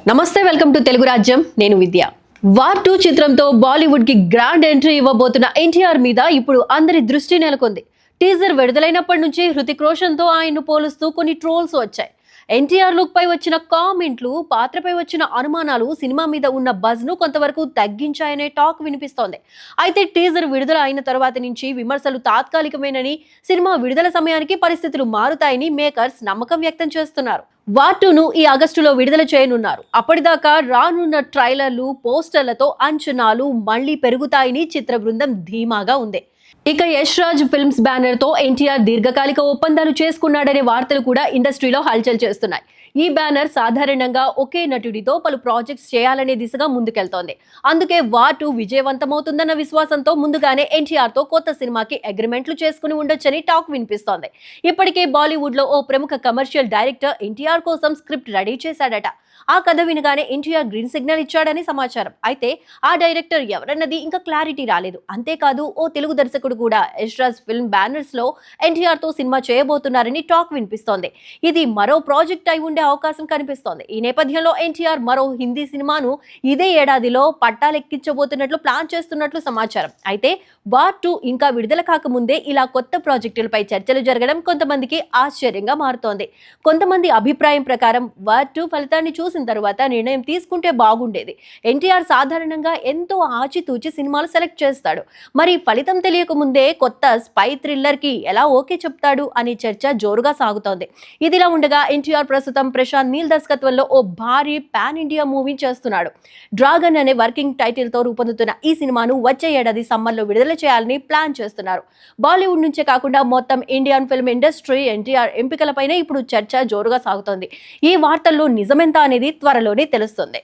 నమస్తే, welcome to Telugu రాజ్యం. నేను విద్య. వార్ 2 చిత్రంతో బాలీవుడ్ కి గ్రాండ్ ఎంట్రీ ఇవ్వబోతున్న ఎన్టీఆర్ మీద ఇప్పుడు అందరి దృష్టి నెలకొంది. టీజర్ విడుదలైనప్పటి నుంచి హృతిక్ రోషన్ తో ఆయన్ను పోలుస్తూ కొన్ని ట్రోల్స్ వచ్చాయి. ఎన్టీఆర్ లుక్ పై వచ్చిన కామెంట్లు, పాత్రపై వచ్చిన అనుమానాలు సినిమా మీద ఉన్న బజ్ ను కొంతవరకు తగ్గించాయనే టాక్ వినిపిస్తోంది. అయితే టీజర్ విడుదల అయిన తర్వాత నుంచి విమర్శలు తాత్కాలికమేనని, సినిమా విడుదల సమయానికి పరిస్థితులు మారుతాయని మేకర్స్ నమ్మకం వ్యక్తం చేస్తున్నారు. వార్ 2ను ఈ ఆగస్టులో విడుదల చేయనున్నారు. అప్పటిదాకా రానున్న ట్రైలర్లు, పోస్టర్లతో అంచనాలు మళ్లీ పెరుగుతాయని చిత్ర బృందం ధీమాగా ఉంది. ఇక యష్ రాజ్ ఫిల్మ్స్ బ్యానర్ తో ఎన్టీఆర్ దీర్ఘకాలిక ఒప్పందాలు చేసుకున్నాడనే వార్తలు కూడా ఇండస్ట్రీలో హల్చల్ చేస్తున్నాయి. ఈ బ్యానర్ సాధారణంగా ఒకే నటుడితో పలు ప్రాజెక్ట్స్ చేయాలనే దిశగా ముందుకెళ్తోంది. అందుకే వార్ 2 విజయవంతమవుతుందన్న విశ్వాసంతో ముందుగానే ఎన్టీఆర్ తో కొత్త సినిమాకి అగ్రిమెంట్లు చేసుకుని ఉండొచ్చని టాక్ వినిపిస్తోంది. ఇప్పటికే బాలీవుడ్ లో ఓ ప్రముఖ కమర్షియల్ డైరెక్టర్ ఎన్టీఆర్ కోసం స్క్రిప్ట్ రెడీ చేశాడట. ఆ కథ వినగానే ఎన్టీఆర్ గ్రీన్ సిగ్నల్ ఇచ్చాడని సమాచారం. అయితే ఆ డైరెక్టర్ ఎవరన్నది ఇంకా క్లారిటీ రాలేదు. అంతేకాదు, ఓ తెలుగు దర్శకుడు కూడా యష్ రాజ్ ఫిల్మ్ బ్యానర్స్ లో ఎన్టీఆర్ తో సినిమా చేయబోతున్నారని టాక్ వినిపిస్తోంది. ఇది మరో ప్రాజెక్ట్ అయి ఉండే అవకాశం కనిపిస్తోంది. ఈ నేపథ్యంలో ఎన్టీఆర్ మరో హిందీ సినిమాను ఇదే ఏడాదిలో పట్టాలెక్కించబోతున్నట్లు ప్లాన్ చేస్తున్నట్లు సమాచారం. అయితే వార్ 2 ఇంకా విడుదల కాకముందే ఇలా కొత్త ప్రాజెక్టులపై చర్చలు జరగడం కొంతమందికి ఆశ్చర్యంగా మారుతోంది. కొంతమంది అభిప్రాయం ప్రకారం వార్ 2 ఫలితాన్ని చూసిన తర్వాత నిర్ణయం తీసుకుంటే బాగుండేది. ఎన్టీఆర్ సాధారణంగా ఎంతో ఆచితూచి సినిమాలు సెలెక్ట్ చేస్తాడు. మరి ఫలితం తెలియక ముందే కొత్త స్పై థ్రిల్లర్ కి ఎలా ఓకే చెప్తాడు అనే చర్చ జోరుగా సాగుతోంది. ఇదిలా ఉండగా ఎన్టీఆర్ ప్రస్తుతం ప్రశాంత్ నీల్ దర్శకత్వంలో ఓ భారీ పాన్ ఇండియా మూవీ చేస్తున్నాడు. డ్రాగన్ అనే వర్కింగ్ టైటిల్ తో రూపొందుతున్న ఈ సినిమాను వచ్చే ఏడాది సమ్మర్ లో విడుదల చేయాలని ప్లాన్ చేస్తున్నారు. బాలీవుడ్ నుంచే కాకుండా మొత్తం ఇండియన్ ఫిల్మ్ ఇండస్ట్రీ ఎన్టీఆర్ ఎంపికలపైనే ఇప్పుడు చర్చ జోరుగా సాగుతోంది. ఈ వార్తల్లో నిజమెంత అనేది త్వరలోనే తెలుస్తుంది.